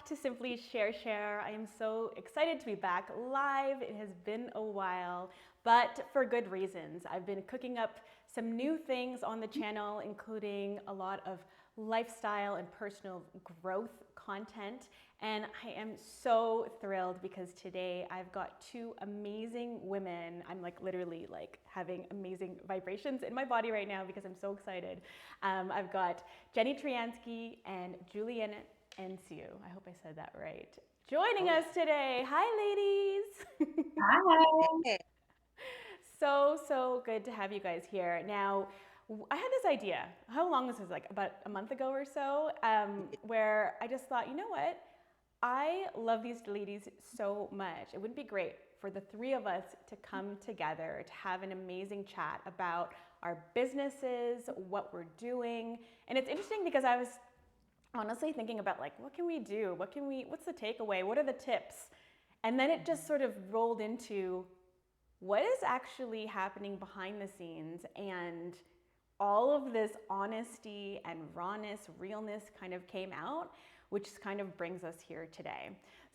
to Simply Share Share. I am so excited to be back live. It has been a while, but for good reasons. I've been cooking up some new things on the channel, including a lot of lifestyle and personal growth content. And I am so thrilled because today I've got two amazing women. I'm like literally like having amazing vibrations in my body right now because I'm so excited. I've got Jenny Tryansky and Julianna Enciu. I hope I said that right. Joining us today. Hi, ladies. Hi. So good to have you guys here. Now, I had this idea. How long was this? Like about a month ago or so, where I just thought, you know what? I love these ladies so much. It wouldn't be great for the three of us to come together to have an amazing chat about our businesses, what we're doing. And it's interesting because I was honestly thinking about like, what can we do? What's the takeaway? What are the tips? And then it just sort of rolled into what is actually happening behind the scenes, and all of this honesty and rawness, realness kind of came out, which kind of brings us here today.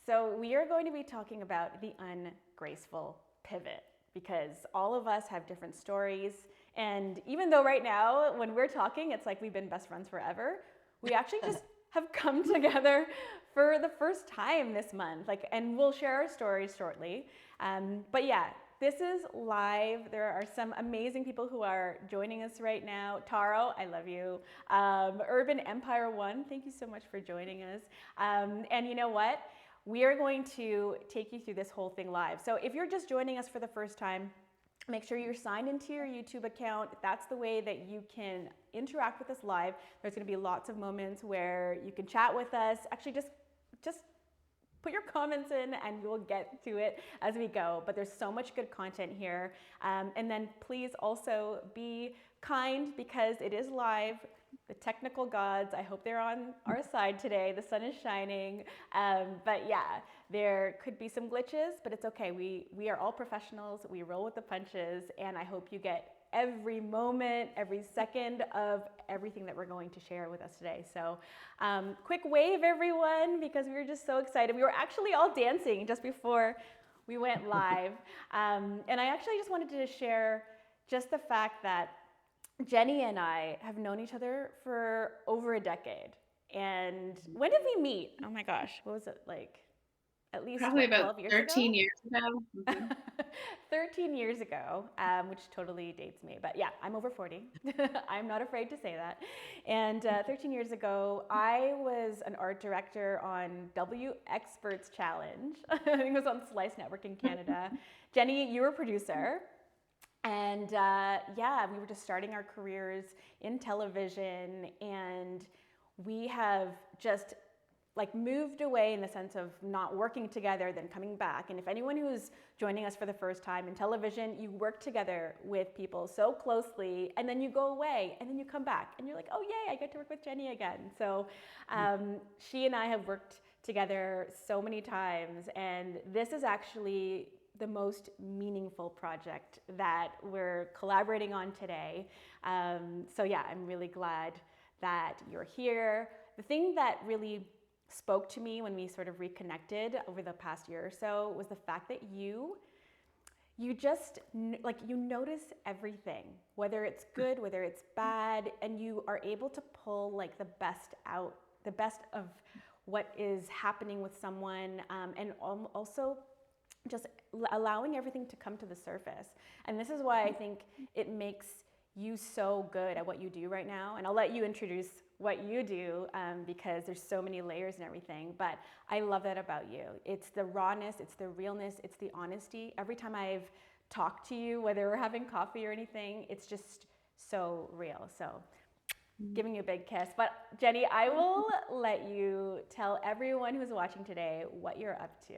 So we are going to be talking about the ungraceful pivot because all of us have different stories. And even though right now, when we're talking, it's like we've been best friends forever, we actually just have come together for the first time this month. Like, and we'll share our stories shortly. But yeah, this is live. There are some amazing people who are joining us right now. Taro, I love you. Urban Empire One, thank you so much for joining us. And you know what? We are going to take you through this whole thing live. So if you're just joining us for the first time, make sure you're signed into your YouTube account. That's the way that you can interact with us live. There's going to be lots of moments where you can chat with us. Actually, just put your comments in and we'll get to it as we go. But there's so much good content here. And then please also be kind because it is live. The technical gods, I hope they're on our side today. The sun is shining. But yeah, there could be some glitches, but it's okay. We are all professionals. We roll with the punches. And I hope you get every moment, every second of everything that we're going to share with us today. So quick wave, everyone, because we were just so excited. We were actually all dancing just before we went live. And I actually just wanted to share just the fact that Jenny and I have known each other for over a decade. And when did we meet? Oh my gosh, what was it like? At least Probably what, about 12 years ago? 13 years ago. 13 years ago, which totally dates me. But yeah, I'm over 40. I'm not afraid to say that. And 13 years ago, I was an art director on W Experts Challenge. I think it was on Slice Network in Canada. Jenny, you were a producer. And yeah, we were just starting our careers in television, and we have just like moved away in the sense of not working together, then coming back. And if anyone who's joining us for the first time in television, you work together with people so closely, and then you go away, and then you come back, and you're like, oh yay, I get to work with Jenny again. So she and I have worked together so many times, and this is actually the most meaningful project that we're collaborating on today. So yeah, I'm really glad that you're here. The thing that really spoke to me when we sort of reconnected over the past year or so was the fact that you just like you notice everything, whether it's good, whether it's bad, and you are able to pull like the best out, the best of what is happening with someone, and also just allowing everything to come to the surface. And this is why I think it makes you so good at what you do right now. And I'll let you introduce what you do because there's so many layers and everything. But I love that about you. It's the rawness, it's the realness, it's the honesty. Every time I've talked to you, whether we're having coffee or anything, it's just so real. So giving you a big kiss. But Jenny, I will let you tell everyone who's watching today what you're up to.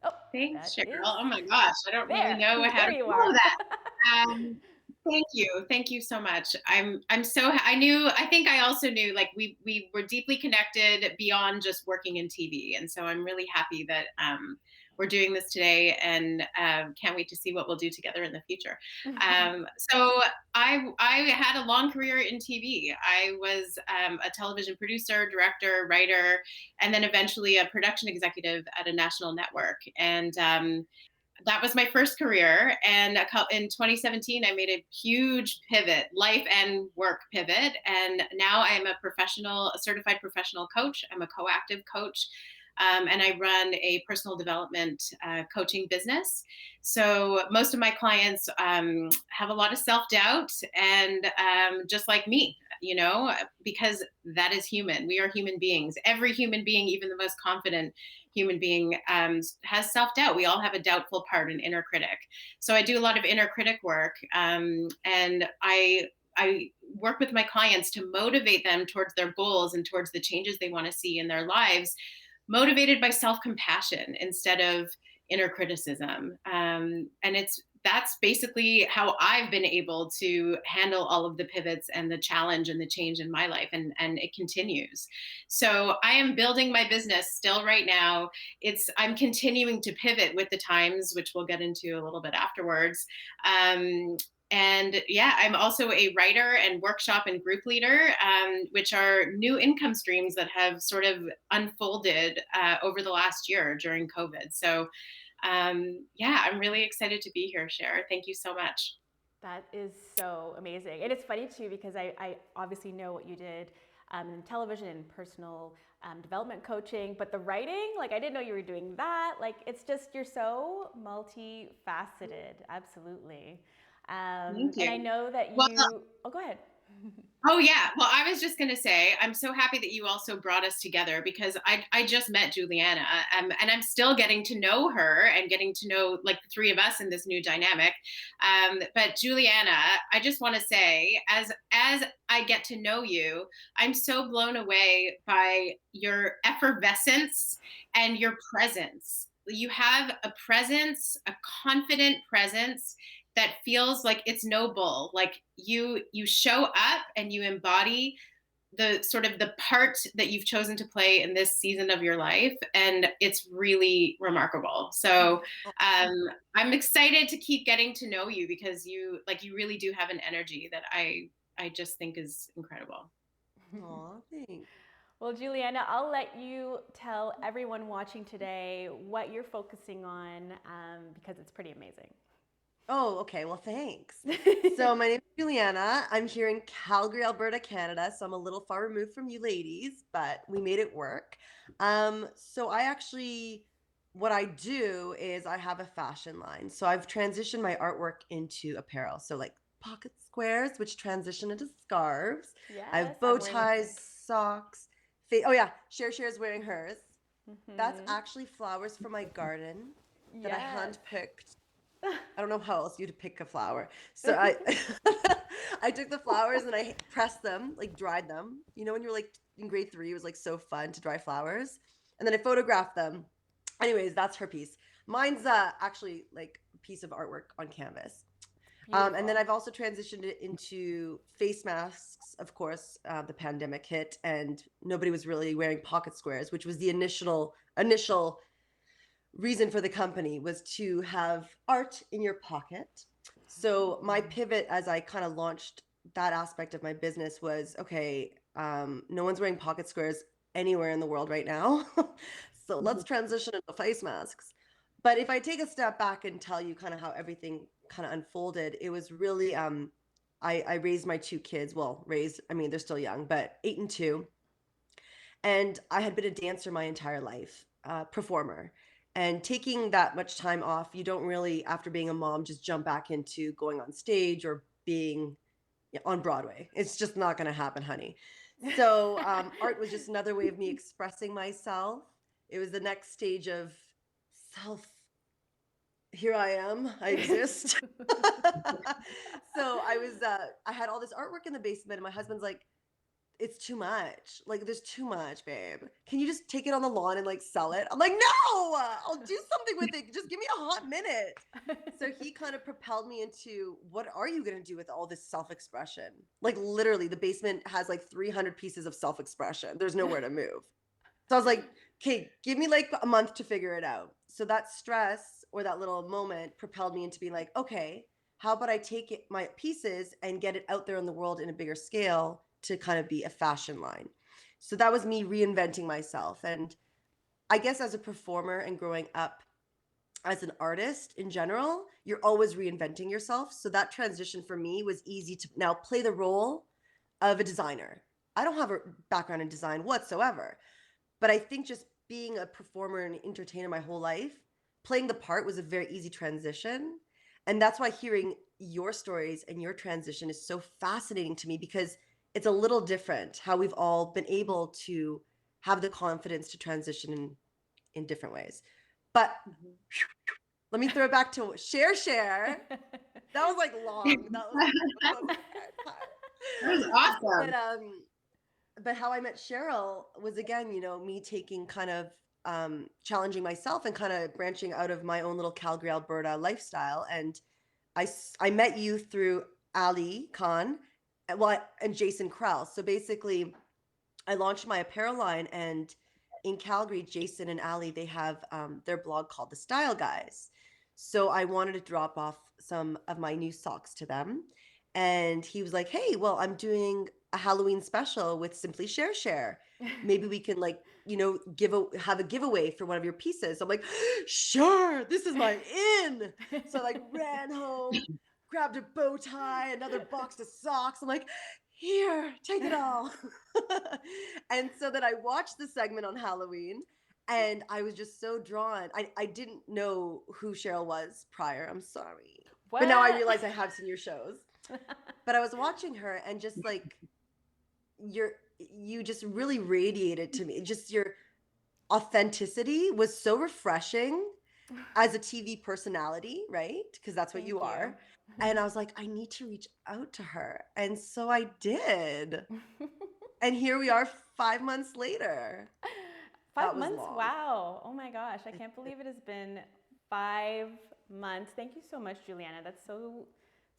Oh, Thanks, that Cheryl. is Oh my gosh, I don't really there. know how There to you follow are. that. Thank you. Thank you so much. I'm so I think I also knew like we were deeply connected beyond just working in TV. And so I'm really happy that we're doing this today, and can't wait to see what we'll do together in the future. So I had a long career in TV. I was a television producer, director, writer, and then eventually a production executive at a national network. And that was my first career. And in 2017, I made a huge pivot, life and work pivot. And now I'm a certified professional coach. I'm a coactive coach. And I run a personal development coaching business. So most of my clients have a lot of self doubt, and just like me, because that is human. We are human beings. Every human being, even the most confident human being, has self doubt. We all have a doubtful part, an inner critic. So I do a lot of inner critic work, and I work with my clients to motivate them towards their goals and towards the changes they want to see in their lives, motivated by self-compassion instead of inner criticism. And that's basically how I've been able to handle all of the pivots and the challenge and the change in my life, and it continues. So I am building my business still right now. I'm continuing to pivot with the times, which we'll get into a little bit afterwards. And yeah, I'm also a writer and workshop and group leader, which are new income streams that have sort of unfolded over the last year during COVID. So yeah, I'm really excited to be here, Cher. Thank you so much. That is so amazing. And it's funny too, because I obviously know what you did in television and personal development coaching, but the writing, like I didn't know you were doing that. Like it's just, you're so multifaceted. Absolutely. Thank And I you. know that Well, oh, go ahead. oh yeah. Well, I was just going to say, I'm so happy that you also brought us together, because I just met Julianna, and I'm still getting to know her and getting to know like the three of us in this new dynamic. But Julianna, I just want to say, as I get to know you, I'm so blown away by your effervescence and your presence. You have a presence, a confident presence that feels like it's noble. Like you show up and you embody the sort of the part that you've chosen to play in this season of your life, and it's really remarkable. So um, I'm excited to keep getting to know you, because you really do have an energy that I just think is incredible. Aw, thanks. Well, Juliana, I'll let you tell everyone watching today what you're focusing on, because it's pretty amazing. Oh, okay. Well, thanks. So my name is Julianna. I'm here in Calgary, Alberta, Canada. So I'm a little far removed from you ladies, but we made it work. So what I do is I have a fashion line. So I've transitioned my artwork into apparel. So like pocket squares, which transition into scarves. I Yes, have bow I'm wearing a ties, pink. socks. Oh yeah, Cher is wearing hers. That's Mm-hmm. actually flowers from my garden that I Yes. handpicked. I don't know how else you'd pick a flower. So I I took the flowers and I pressed them, like dried them. You know when you were like in grade 3, it was like so fun to dry flowers. And then I photographed them. Anyways, that's her piece. Mine's actually like a piece of artwork on canvas. And then Beautiful. I've also transitioned it into face masks. Of course, the pandemic hit and nobody was really wearing pocket squares, which was the initial reason for the company, was to have art in your pocket. So my pivot as I kind of launched that aspect of my business was, okay, no one's wearing pocket squares anywhere in the world right now. So let's transition into face masks. But if I take a step back and tell you kind of how everything kind of unfolded, it was really I raised my two kids. Well, raised, I mean, they're still young, but 8 and 2. And I had been a dancer my entire life, performer. And taking that much time off, you don't really, after being a mom, just jump back into going on stage or being on Broadway. It's just not going to happen, honey. So art was just another way of me expressing myself. It was the next stage of self. Here I am. I exist. So I had all this artwork in the basement, and my husband's like, it's too much. Like, there's too much, babe. Can you just take it on the lawn and like sell it? I'm like, no, I'll do something with it. Just give me a hot minute. So he kind of propelled me into, what are you going to do with all this self-expression? Like literally the basement has like 300 pieces of self-expression. There's nowhere to move. So I was like, okay, give me like a month to figure it out. So that stress or that little moment propelled me into being like, okay, how about I take my pieces and get it out there in the world in a bigger scale to kind of be a fashion line. So that was me reinventing myself. And I guess as a performer and growing up as an artist in general, you're always reinventing yourself. So that transition for me was easy to now play the role of a designer. I don't have a background in design whatsoever, but I think just being a performer and entertainer my whole life, playing the part was a very easy transition. And that's why hearing your stories and your transition is so fascinating to me, because it's a little different how we've all been able to have the confidence to transition in different ways. But let me throw it back to share. That was like long. That was the hard That was part. awesome. But how I met Cheryl was, again, me taking kind of challenging myself and kind of branching out of my own little Calgary, Alberta lifestyle. And I met you through Ali Khan, and Jason Krell. So basically, I launched my apparel line, and in Calgary, Jason and Ali, they have their blog called The Style Guys. So I wanted to drop off some of my new socks to them. And he was like, hey, well, I'm doing a Halloween special with Simply Share Share. Maybe we can have a giveaway for one of your pieces. I'm like, sure, this is my in. So I ran home, grabbed a bow tie, another box of socks. I'm like, here, take it all. And so then I watched the segment on Halloween, and I was just so drawn. I didn't know who Cheryl was prior. I'm sorry. What? But now I realize I have seen your shows. But I was watching her, and just like you just really radiated to me. Just your authenticity was so refreshing as a TV personality, right? Because that's what Thank you are. And I was like, I need to reach out to her. And so I did. And here we are 5 months later. 5 That was months? long. Wow. Oh my gosh. I can't believe it has been 5 months. Thank you so much, Juliana. That's so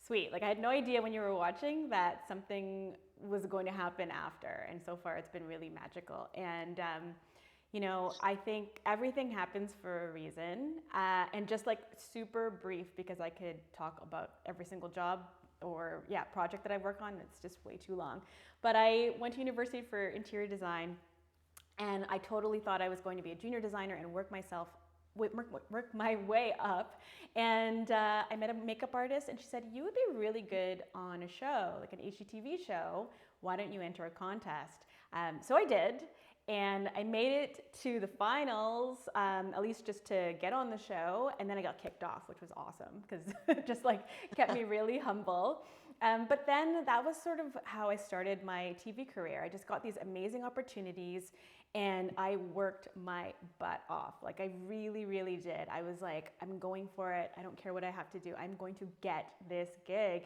sweet. Like, I had no idea when you were watching that something was going to happen after. And so far, it's been really magical. And, I think everything happens for a reason. And just like super brief, because I could talk about every single job or project that I work on. It's just way too long. But I went to university for interior design, and I totally thought I was going to be a junior designer and work my way up. And I met a makeup artist, and she said, you would be really good on a show, like an HGTV show. Why don't you enter a contest? So I did, and I made it to the finals, at least just to get on the show. And then I got kicked off, which was awesome, because it just like kept me really humble. But then that was sort of how I started my TV career. I just got these amazing opportunities, and I worked my butt off. Like, I really, really did. I was like, I'm going for it. I don't care what I have to do. I'm going to get this gig.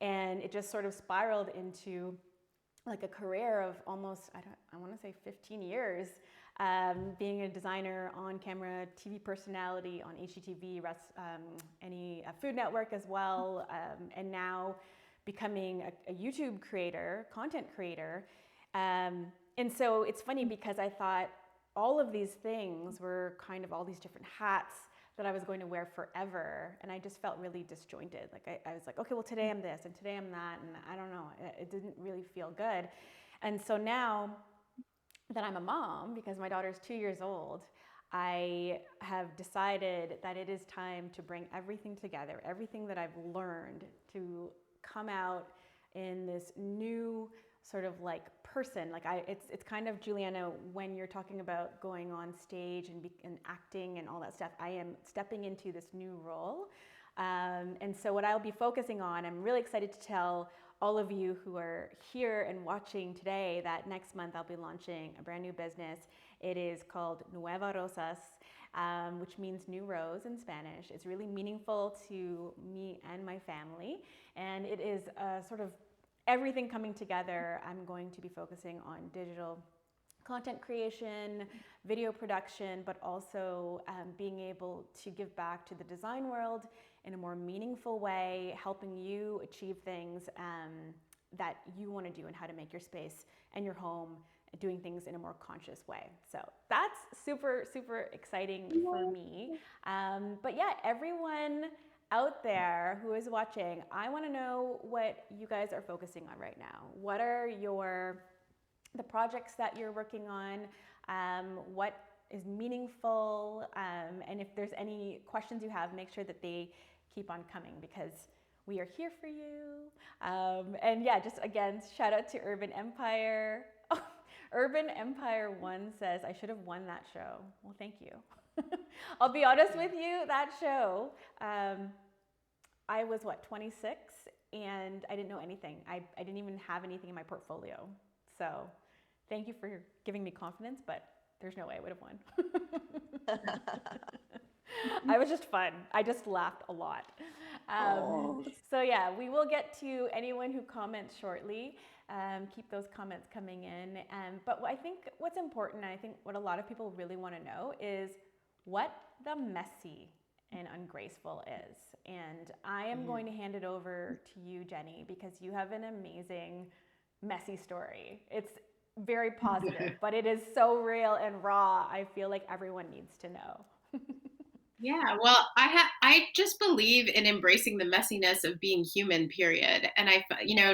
And it just sort of spiraled into like a career of almost, I want to say 15 years, being a designer, on camera, TV personality on HGTV, any Food Network as well, and now becoming a YouTube creator, content creator. And so it's funny, because I thought all of these things were kind of all these different hats that I was going to wear forever. And I just felt really disjointed. Like I was like, okay, well, today I'm this and today I'm that. And I don't know, it didn't really feel good. And so now that I'm a mom, because my daughter's 2 years old, I have decided that it is time to bring everything together, everything that I've learned, to come out in this new sort of like person. Like it's kind of, Juliana, when you're talking about going on stage and acting and all that stuff, I am stepping into this new role. And so what I'll be focusing on, I'm really excited to tell all of you who are here and watching today that next month I'll be launching a brand new business. It is called Nueva Rosas, which means new rose in Spanish. It's really meaningful to me and my family. And it is sort of everything coming together. I'm going to be focusing on digital content creation, video production, but also being able to give back to the design world in a more meaningful way, helping you achieve things that you want to do, and how to make your space and your home doing things in a more conscious way. So that's super, super exciting for me. But yeah, everyone out there who is watching, I want to know what you guys are focusing on right now. What are the projects that you're working on? What is meaningful? And if there's any questions you have, make sure that they keep on coming, because we are here for you. And yeah, just again, shout out to Urban Empire. Oh, Urban Empire 1 says, I should have won that show. Well, thank you. I'll be honest with you, that show, I was 26, and I didn't know anything. I didn't even have anything in my portfolio. So thank you for giving me confidence, but there's no way I would have won. I was just fun. I just laughed a lot. So yeah, we will get to anyone who comments shortly. Keep those comments coming in. But I think what's important, and I think what a lot of people really want to know, is what the messy and ungraceful is. And I am going to hand it over to you, Jenny, because you have an amazing messy story. It's very positive, but it is so real and raw. I feel like everyone needs to know. Yeah, well, I just believe in embracing the messiness of being human, period. And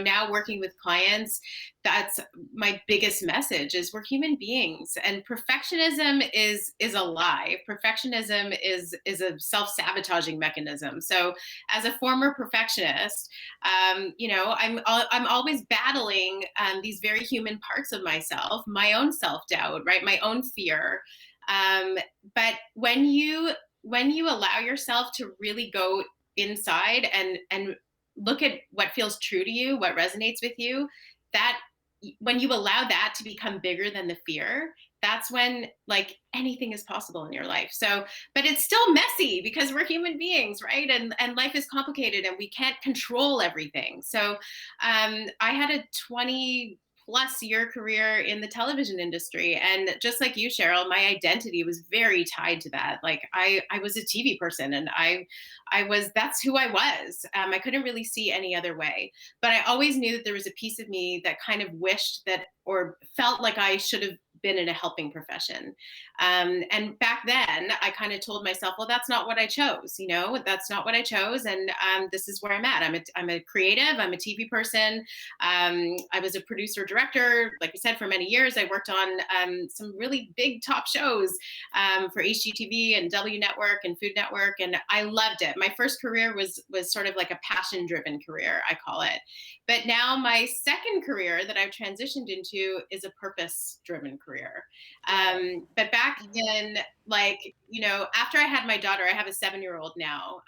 now working with clients, that's my biggest message, is we're human beings, and perfectionism is a lie. Perfectionism is a self-sabotaging mechanism. So as a former perfectionist, I'm always battling these very human parts of myself, my own self-doubt, right? My own fear. But when you allow yourself to really go inside and look at what feels true to you, what resonates with you, that when you allow that to become bigger than the fear, that's when like anything is possible in your life. So, but it's still messy because we're human beings, right? And life is complicated and we can't control everything. So I had a 20+ year career in the television industry. And just like you, Cheryl, my identity was very tied to that. Like I was a TV person, and that's who I was. I couldn't really see any other way, but I always knew that there was a piece of me that kind of wished that, or felt like I should have been in a helping profession. And back then I kind of told myself, well, that's not what I chose. That's not what I chose. And this is where I'm at. I'm a creative. I'm a TV person. I was a producer director, like I said, for many years. I worked on some really big top shows for HGTV and W Network and Food Network, and I loved it. My first career was sort of like a passion-driven career, I call it. But now my second career that I've transitioned into is a purpose-driven career. But back in, after I had my daughter, I have a 7-year-old now.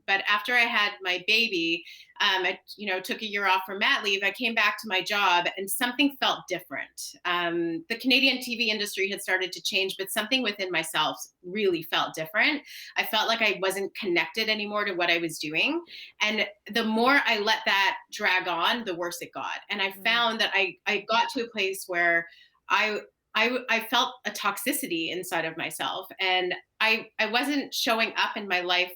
But after I had my baby, I took a year off for mat leave. I came back to my job and something felt different. The Canadian TV industry had started to change, but something within myself really felt different. I felt like I wasn't connected anymore to what I was doing. And the more I let that drag on, the worse it got. And I found that I got to a place where I felt a toxicity inside of myself, and I wasn't showing up in my life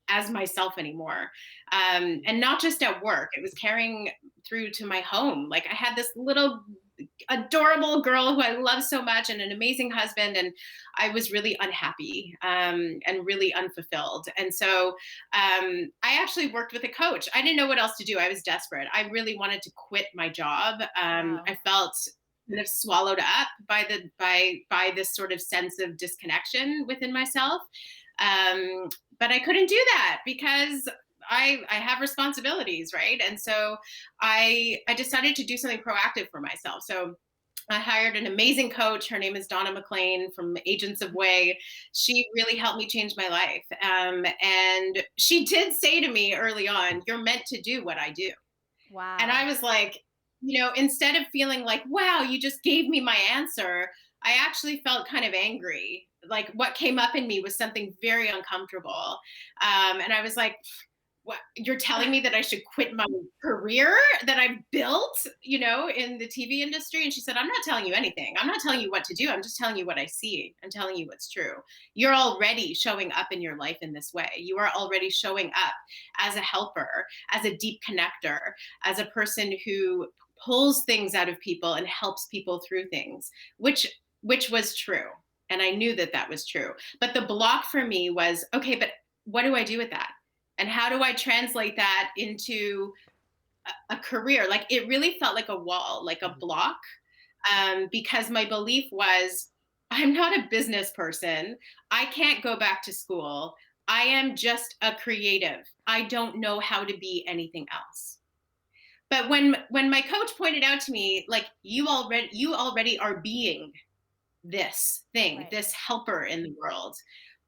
as myself anymore. And not just at work, it was carrying through to my home. Like I had this little adorable girl who I love so much and an amazing husband, and I was really unhappy and really unfulfilled. And so I actually worked with a coach. I didn't know what else to do. I was desperate. I really wanted to quit my job. Wow. I felt kind of swallowed up by this sort of sense of disconnection within myself. But I couldn't do that because I have responsibilities, right? And so I decided to do something proactive for myself. So I hired an amazing coach. Her name is Donna McLean from Agents of Way. She really helped me change my life. And she did say to me early on, "You're meant to do what I do." Wow. And I was like, instead of feeling like, wow, you just gave me my answer, I actually felt kind of angry. Like what came up in me was something very uncomfortable. And I was like, what, you're telling me that I should quit my career that I've built, in the TV industry? And she said, I'm not telling you anything. I'm not telling you what to do. I'm just telling you what I see. I'm telling you what's true. You're already showing up in your life in this way. You are already showing up as a helper, as a deep connector, as a person who pulls things out of people and helps people through things, which was true. And I knew that that was true. But the block for me was, okay, but what do I do with that? And how do I translate that into a career? Like, it really felt like a wall, like a block, because my belief was, I'm not a business person. I can't go back to school. I am just a creative. I don't know how to be anything else. But when my coach pointed out to me, like, you already are being this thing, Right. this helper in the world,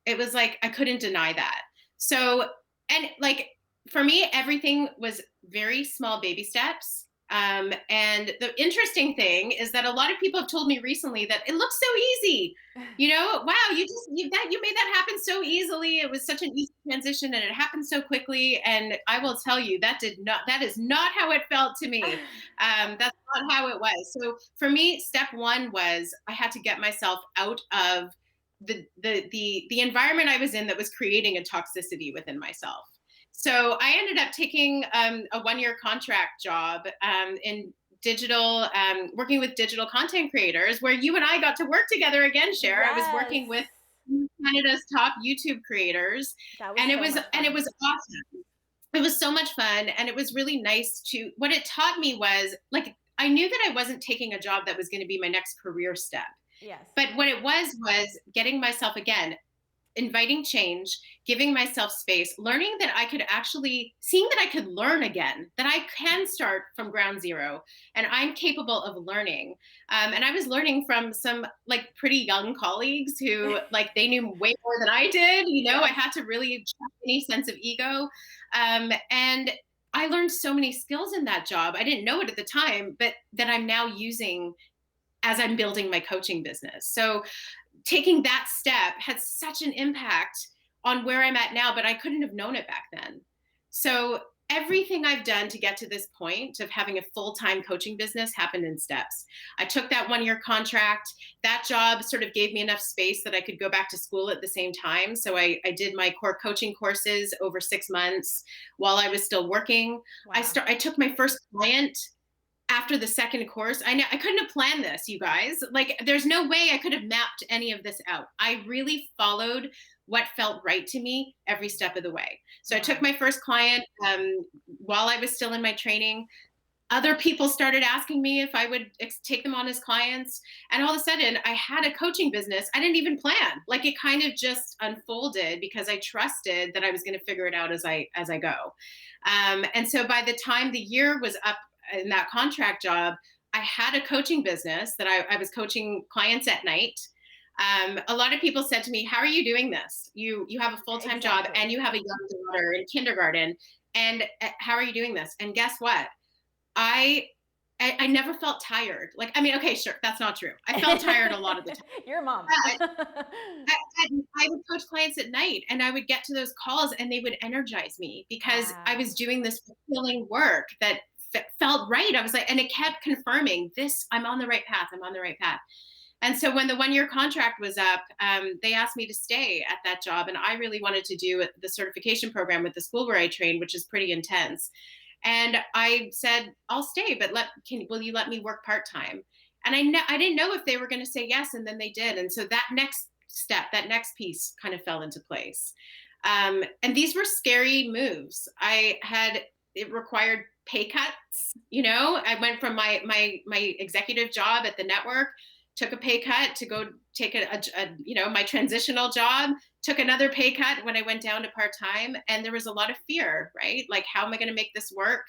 it was like I couldn't deny that. So, and like, for me, everything was very small baby steps. And the interesting thing is that a lot of people have told me recently that it looks so easy. You know, wow, you made that happen so easily. It was such an easy transition, and it happened so quickly. And I will tell you, that is not how it felt to me. That's not how it was. So for me, step one was I had to get myself out of the environment I was in that was creating a toxicity within myself. So I ended up taking a 1-year contract job in digital, working with digital content creators, where you and I got to work together again, Cher. Yes. I was working with Canada's top YouTube creators, and it was awesome. It was so much fun, and it was really nice to. What it taught me was, like, I knew that I wasn't taking a job that was going to be my next career step. Yes. But what it was getting myself, again, inviting change, giving myself space, learning that I could seeing that I could learn again, that I can start from ground zero, and I'm capable of learning. And I was learning from some, like, pretty young colleagues who, like, they knew way more than I did. You know, I had to really check any sense of ego. And I learned so many skills in that job. I didn't know it at the time, but that I'm now using as I'm building my coaching business. So taking that step had such an impact on where I'm at now, but I couldn't have known it back then. So everything I've done to get to this point of having a full-time coaching business happened in steps. I took that 1-year contract. That job sort of gave me enough space that I could go back to school at the same time. So I did my core coaching courses over 6 months while I was still working. Wow. I took my first client after the second course. I couldn't have planned this, you guys. Like, there's no way I could have mapped any of this out. I really followed what felt right to me every step of the way. So I took my first client while I was still in my training. Other people started asking me if I would take them on as clients. And all of a sudden, I had a coaching business I didn't even plan. Like, it kind of just unfolded because I trusted that I was going to figure it out as I go. And so by the time the year was up in that contract job, I had a coaching business that I was coaching clients at night. A lot of people said to me, how are you doing this? You have a full-time job and you have a young daughter in kindergarten. And how are you doing this? And guess what? I never felt tired. Like, I mean, okay, sure, that's not true. I felt tired a lot of the time. You're a mom. I would coach clients at night, and I would get to those calls and they would energize me because I was doing this fulfilling work that felt right. I was like, and it kept confirming this, I'm on the right path. I'm on the right path. And so when the 1-year contract was up, they asked me to stay at that job. And I really wanted to do the certification program with the school where I trained, which is pretty intense. And I said, I'll stay, but will you let me work part-time? And I didn't know if they were going to say yes. And then they did. And so that next step, that next piece kind of fell into place. And these were scary moves. It required pay cuts. You know, I went from my executive job at the network, took a pay cut to go take my transitional job, took another pay cut when I went down to part-time. And there was a lot of fear, right? Like, how am I going to make this work?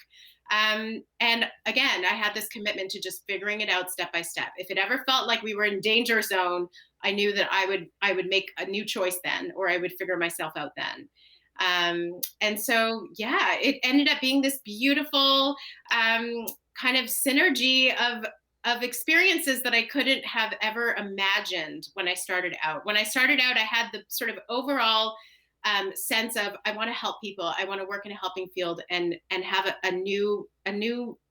And again, I had this commitment to just figuring it out step by step. If it ever felt like we were in danger zone, I knew that I would make a new choice then, or I would figure myself out then. And so, yeah, it ended up being this beautiful kind of synergy of experiences that I couldn't have ever imagined when I started out. When I started out, I had the sort of overall sense of, I want to help people. I want to work in a helping field and have a new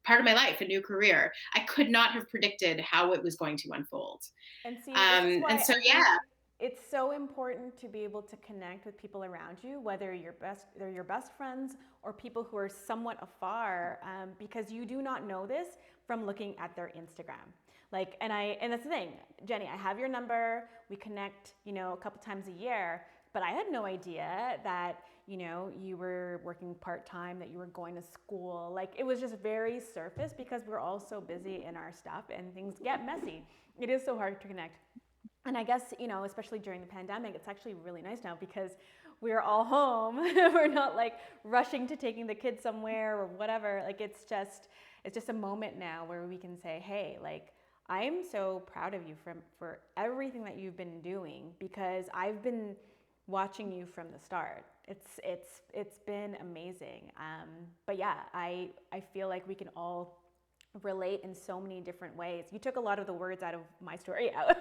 part of my life, a new career. I could not have predicted how it was going to unfold. And see, and so, yeah. it's so important to be able to connect with people around you, whether they're your best friends or people who are somewhat afar, because you do not know this from looking at their Instagram. Like, and that's the thing, Jenny, I have your number. We connect, a couple times a year, but I had no idea that, you were working part-time, that you were going to school. Like, it was just very surface because we're all so busy in our stuff and things get messy. It is so hard to connect. And I guess, especially during the pandemic, it's actually really nice now because we're all home. We're not like rushing to taking the kids somewhere or whatever. Like, it's just a moment now where we can say, hey, like, I'm so proud of you for everything that you've been doing, because I've been watching you from the start. It's been amazing. But yeah, I feel like we can all relate in so many different ways. You took a lot of the words out of my story out,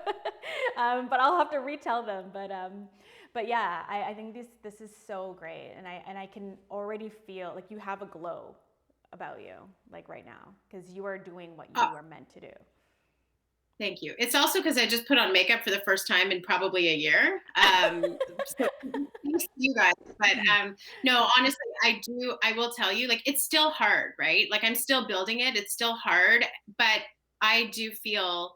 but I'll have to retell them. But yeah, I think this is so great, and I can already feel like you have a glow about you, like right now, because you are doing what you are meant to do. Thank you. It's also because I just put on makeup for the first time in probably a year. So thanks to you guys. But no, honestly, I will tell you, like, it's still hard, right? Like, I'm still building it. It's still hard, but I do feel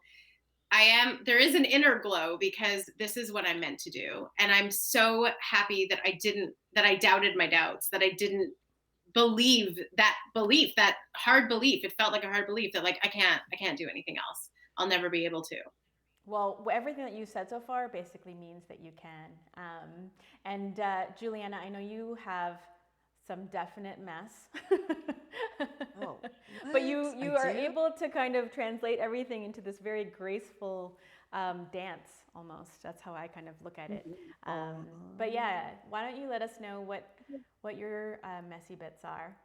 there is an inner glow because this is what I'm meant to do. And I'm so happy that I doubted my doubts, that I didn't believe that hard belief. It felt like a hard belief that, like, I can't do anything else. I'll never be able to. Well, everything that you said so far basically means that you can. And Julianna, I know you have some definite mess. Oh, but you are able to kind of translate everything into this very graceful dance almost. That's how I kind of look at it. But yeah, why don't you let us know what your messy bits are?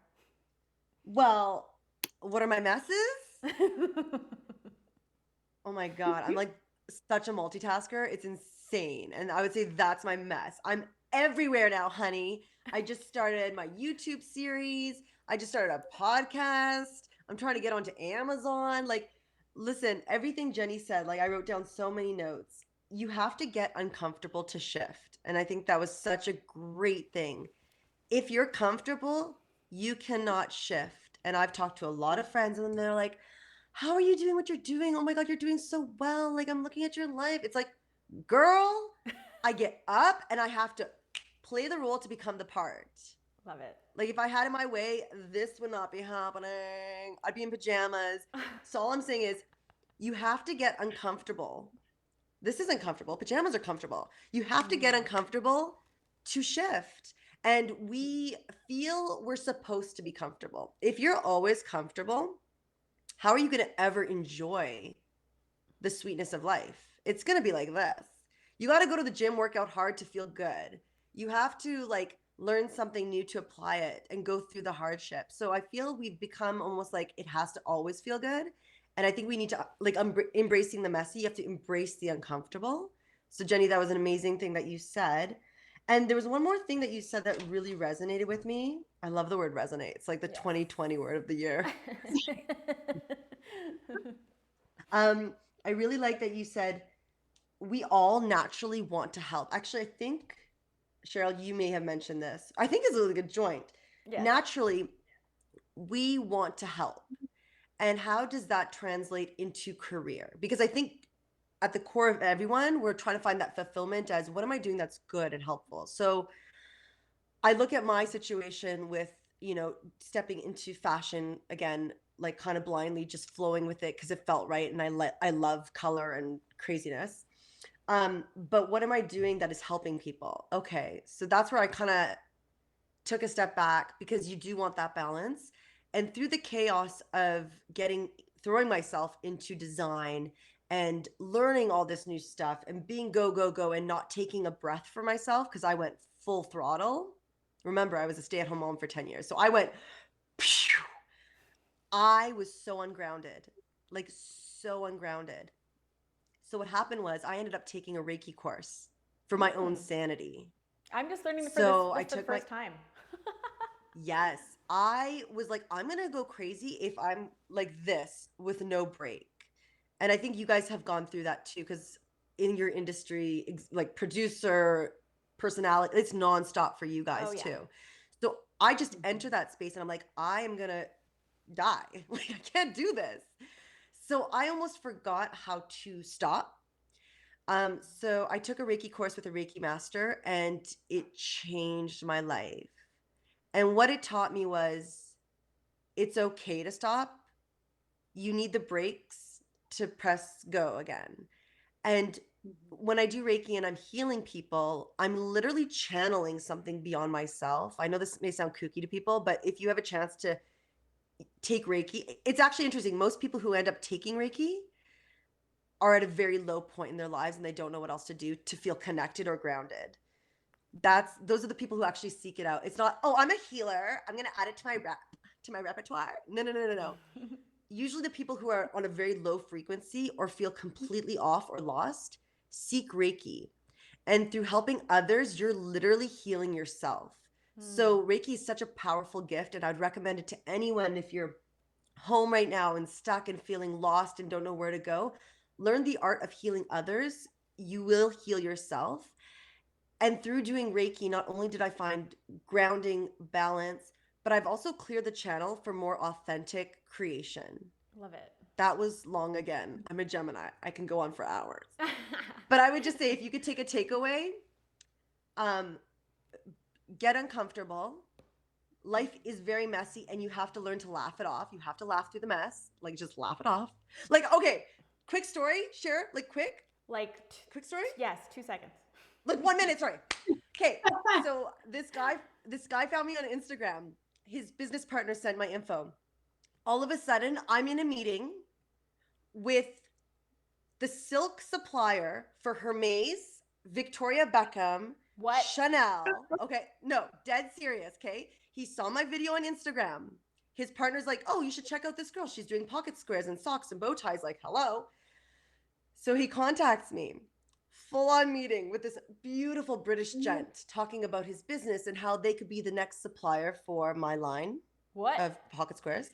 Well, what are my messes? Oh my God. I'm like such a multitasker. It's insane. And I would say that's my mess. I'm everywhere now, honey. I just started my YouTube series. I just started a podcast. I'm trying to get onto Amazon. Like, listen, everything Jenny said, like, I wrote down so many notes. You have to get uncomfortable to shift. And I think that was such a great thing. If you're comfortable, you cannot shift. And I've talked to a lot of friends, and they're like, how are you doing what you're doing? Oh my God, you're doing so well. Like, I'm looking at your life. It's like, girl, I get up and I have to play the role to become the part. Love it. Like, if I had it my way, this would not be happening. I'd be in pajamas. So all I'm saying is you have to get uncomfortable. This isn't comfortable. Pajamas are comfortable. You have to get uncomfortable to shift. And we feel we're supposed to be comfortable. If you're always comfortable, how are you going to ever enjoy the sweetness of life? It's going to be like this. You got to go to the gym, work out hard to feel good. You have to like learn something new to apply it and go through the hardship. So I feel we've become almost like it has to always feel good. And I think we need to like embracing the messy. You have to embrace the uncomfortable. So Jenny, that was an amazing thing that you said. And there was one more thing that you said that really resonated with me. I love the word resonate. It's like the 2020 word of the year. I really like that you said we all naturally want to help. Actually, I think, Cheryl, you may have mentioned this. I think it's a really good joint. Yes. Naturally, we want to help. And how does that translate into career? Because I think at the core of everyone, we're trying to find that fulfillment as what am I doing that's good and helpful? So I look at my situation with, stepping into fashion again, like kind of blindly just flowing with it because it felt right. And I love color and craziness. But what am I doing that is helping people? Okay. So that's where I kind of took a step back because you do want that balance. And through the chaos of throwing myself into design and learning all this new stuff and being go and not taking a breath for myself because I went full throttle. Remember, I was a stay-at-home mom for 10 years. So I went, phew. I was so ungrounded, like so ungrounded. So what happened was I ended up taking a Reiki course for my own sanity. I'm just learning for the first time. Yes. I was like, I'm going to go crazy if I'm like this with no break. And I think you guys have gone through that too, because in your industry, like producer, personality, it's nonstop for you guys too. So I just enter that space and I'm like, I am going to die. Like, I can't do this. So I almost forgot how to stop. So I took a Reiki course with a Reiki master and it changed my life. And what it taught me was it's okay to stop. You need the brakes to press go again. And when I do Reiki and I'm healing people, I'm literally channeling something beyond myself. I know this may sound kooky to people, but if you have a chance to take Reiki, it's actually interesting. Most people who end up taking Reiki are at a very low point in their lives and they don't know what else to do to feel connected or grounded. Those are the people who actually seek it out. It's not, oh, I'm a healer, I'm going to add it to my repertoire. No. Usually the people who are on a very low frequency or feel completely off or lost seek Reiki. And through helping others, you're literally healing yourself. So Reiki is such a powerful gift, and I'd recommend it to anyone if you're home right now and stuck and feeling lost and don't know where to go. Learn the art of healing others. You will heal yourself. And through doing Reiki, not only did I find grounding, balance, but I've also cleared the channel for more authentic creation. Love it. That was long again. I'm a Gemini. I can go on for hours. But I would just say, if you could take a takeaway, get uncomfortable. Life is very messy and you have to learn to laugh it off. You have to laugh through the mess. Like, just laugh it off. Like, okay, quick story, share, like quick story? Yes, 2 seconds. Like 1 minute, sorry. Okay, so this guy found me on Instagram. His business partner sent my info. All of a sudden, I'm in a meeting with the silk supplier for Hermes, Victoria Beckham, What? Chanel. Okay, no, dead serious, okay? He saw my video on Instagram. His partner's like, oh, you should check out this girl. She's doing pocket squares and socks and bow ties. Like, hello. So he contacts me. Full-on meeting with this beautiful British gent talking about his business and how they could be the next supplier for my line of pocket squares.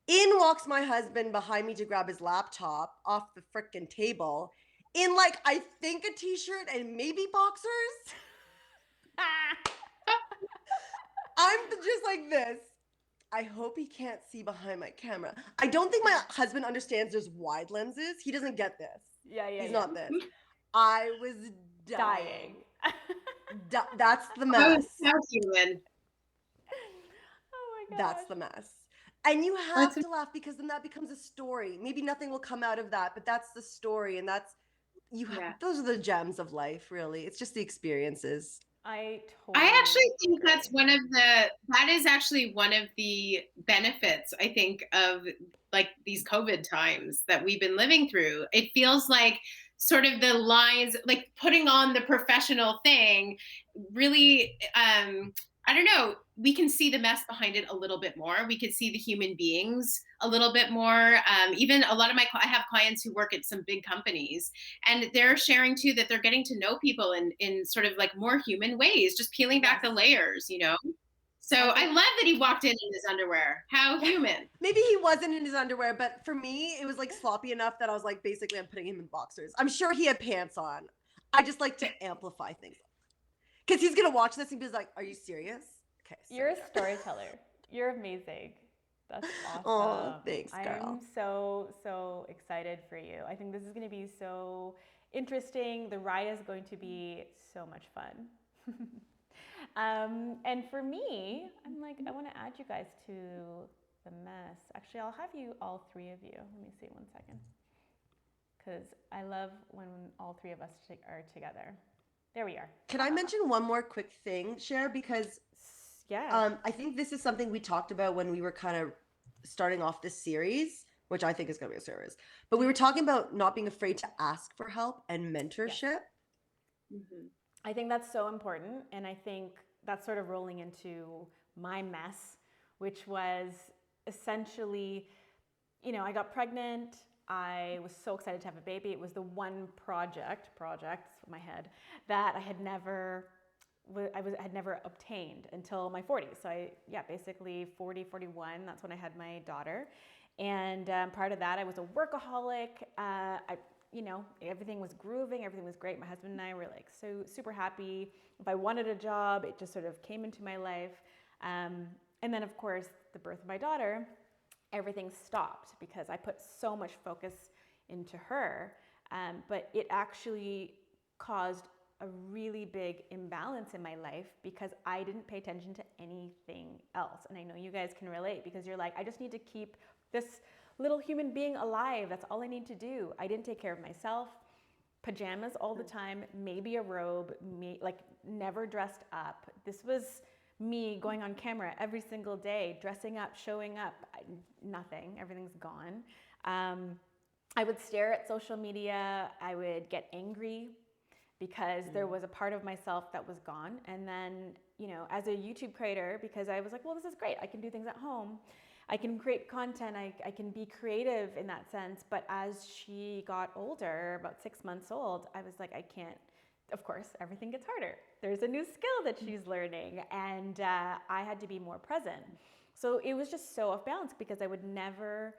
In walks my husband behind me to grab his laptop off the frickin' table in, like, I think a t-shirt and maybe boxers. I'm just like this. I hope he can't see behind my camera. I don't think my husband understands there's wide lenses. He doesn't get this. He's not this. I was dying. That's the mess. So human. Oh my gosh. That's the mess. And you have to laugh, because then that becomes a story. Maybe nothing will come out of that, but that's the story. And those are the gems of life, really. It's just the experiences. I actually think agree. that is actually one of the benefits, I think, of like these COVID times that we've been living through. It feels like sort of the lines, like putting on the professional thing, really, I don't know, we can see the mess behind it a little bit more. We can see the human beings a little bit more. Even a lot of I have clients who work at some big companies, and they're sharing too that they're getting to know people in sort of like more human ways, just peeling back the layers, you know? So I love that he walked in his underwear. How human. Maybe he wasn't in his underwear, but for me, it was like sloppy enough that I was like, basically, I'm putting him in boxers. I'm sure he had pants on. I just like to amplify things. Because he's going to watch this and be like, are you serious? Okay. You're a storyteller. You're amazing. That's awesome. Oh, thanks, girl. I'm so excited for you. I think this is going to be so interesting. The ride is going to be so much fun. And for me, I'm like, I want to add you guys to the mess. Actually, I'll have you, all three of you. Let me see 1 second. Because I love when all three of us are together. There we are. Can I mention one more quick thing, Cher? Because I think this is something we talked about when we were kind of starting off this series, which I think is going to be a series. But we were talking about not being afraid to ask for help and mentorship. Yes. Mm-hmm. I think that's so important. And I think that's sort of rolling into my mess, which was essentially, I got pregnant. I was so excited to have a baby. It was the one project in my head that I had never obtained until my 40s. So basically 40, 41, that's when I had my daughter. And prior to that, I was a workaholic. I everything was grooving, everything was great. My husband and I were like so super happy. If I wanted a job, it just sort of came into my life. And then of course, the birth of my daughter, everything stopped because I put so much focus into her. But it actually caused a really big imbalance in my life because I didn't pay attention to anything else. And I know you guys can relate because you're like, I just need to keep this little human being alive. That's all I need to do. I didn't take care of myself. Pajamas all the time, maybe a robe, like never dressed up. This was me going on camera every single day, dressing up, showing up, nothing, everything's gone. I would stare at social media. I would get angry because there was a part of myself that was gone. And then, as a YouTube creator, because I was like, well, this is great. I can do things at home. I can create content. I can be creative in that sense. But as she got older, about 6 months old, I was like, I can't. Of course, everything gets harder. There's a new skill that she's learning. And I had to be more present. So it was just so off balance because I would never,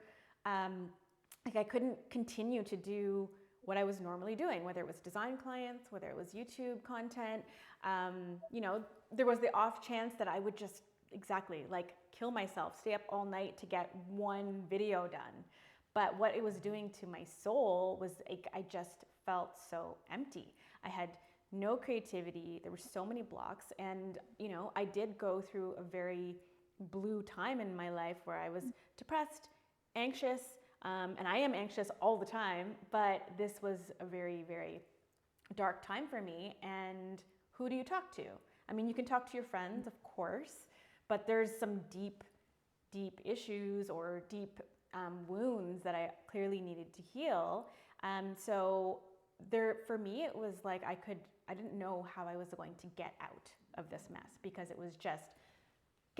I couldn't continue to do what I was normally doing, whether it was design clients, whether it was YouTube content. There was the off chance that I would just kill myself, stay up all night to get one video done. But what it was doing to my soul was I just felt so empty. I had no creativity. There were so many blocks. And, I did go through a very blue time in my life where I was depressed, anxious, and I am anxious all the time, but this was a very, very dark time for me. And who do you talk to? I mean, you can talk to your friends, of course, but there's some deep, deep issues or deep wounds that I clearly needed to heal. So for me, it was like I didn't know how I was going to get out of this mess because it was just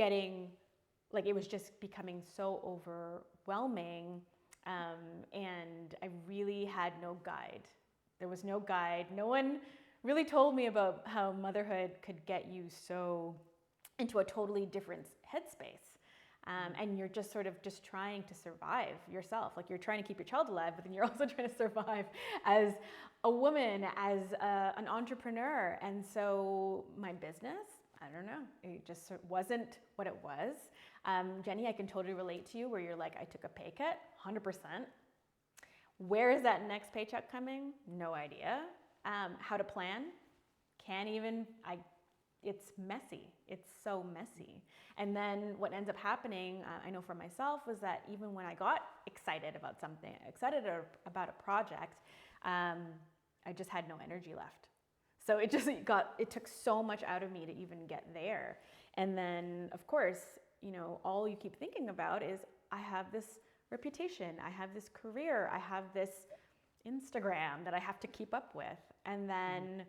it was just becoming so overwhelming. And I really had no guide. There was no guide. No one really told me about how motherhood could get you so into a totally different headspace. And you're just sort of just trying to survive yourself. Like you're trying to keep your child alive, but then you're also trying to survive as a woman, as an entrepreneur. And so my business, I don't know, it just wasn't what it was. Jenny, I can totally relate to you where you're like, I took a pay cut, 100%. Where is that next paycheck coming? No idea. How to plan? Can't even, it's messy. It's so messy. And then what ends up happening, I know for myself, was that even when I got excited about something, about a project, I just had no energy left. So it took so much out of me to even get there. And then, of course, all you keep thinking about is, I have this reputation, I have this career, I have this Instagram that I have to keep up with. And then,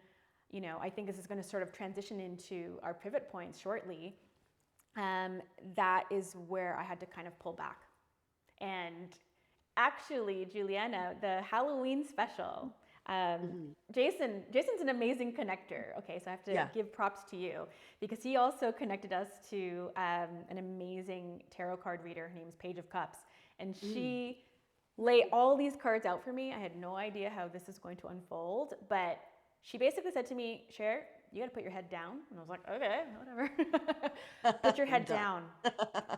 I think this is going to sort of transition into our pivot points shortly. That is where I had to kind of pull back. And actually, Julianna, the Halloween special, Jason's an amazing connector. Okay, so I have to give props to you because he also connected us to an amazing tarot card reader. Her name's Page of Cups. And she laid all these cards out for me. I had no idea how this is going to unfold, but she basically said to me, Cher, you gotta put your head down. And I was like, okay, whatever. Put your head down.